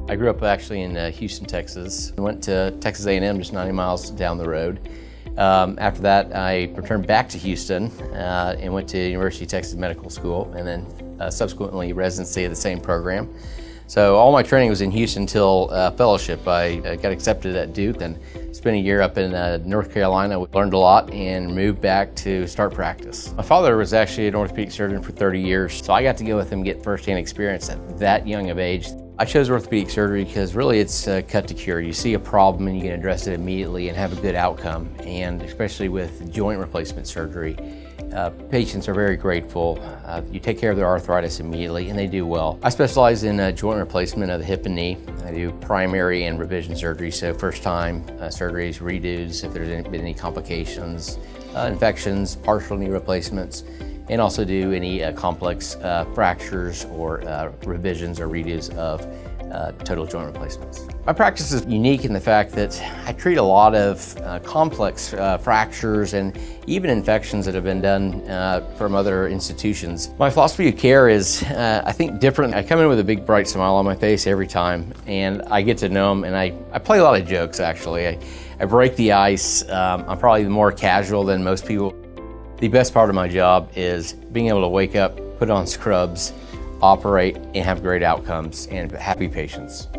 I grew up actually in Houston, Texas. I went to Texas A&M, just 90 miles down the road. After that, I returned back to Houston and went to University of Texas Medical School, and then subsequently residency of the same program. So all my training was in Houston until fellowship. I got accepted at Duke and spent a year up in North Carolina. We learned a lot and moved back to start practice. My father was actually an orthopedic surgeon for 30 years, so I got to go with him and get firsthand experience at that young of age. I chose orthopedic surgery because really it's cut to cure. You see a problem and you can address it immediately and have a good outcome. And especially with joint replacement surgery, patients are very grateful. You take care of their arthritis immediately and they do well. I specialize in joint replacement of the hip and knee. I do primary and revision surgery, so first time surgeries, redos if there's been any complications, infections, partial knee replacements, and also do any complex fractures or revisions or redos of total joint replacements. My practice is unique in the fact that I treat a lot of complex fractures and even infections that have been done from other institutions. My philosophy of care is, I think, different. I come in with a big bright smile on my face every time, and I get to know them, and I play a lot of jokes actually. I break the ice. I'm probably more casual than most people. The best part of my job is being able to wake up, put on scrubs, operate, and have great outcomes and happy patients.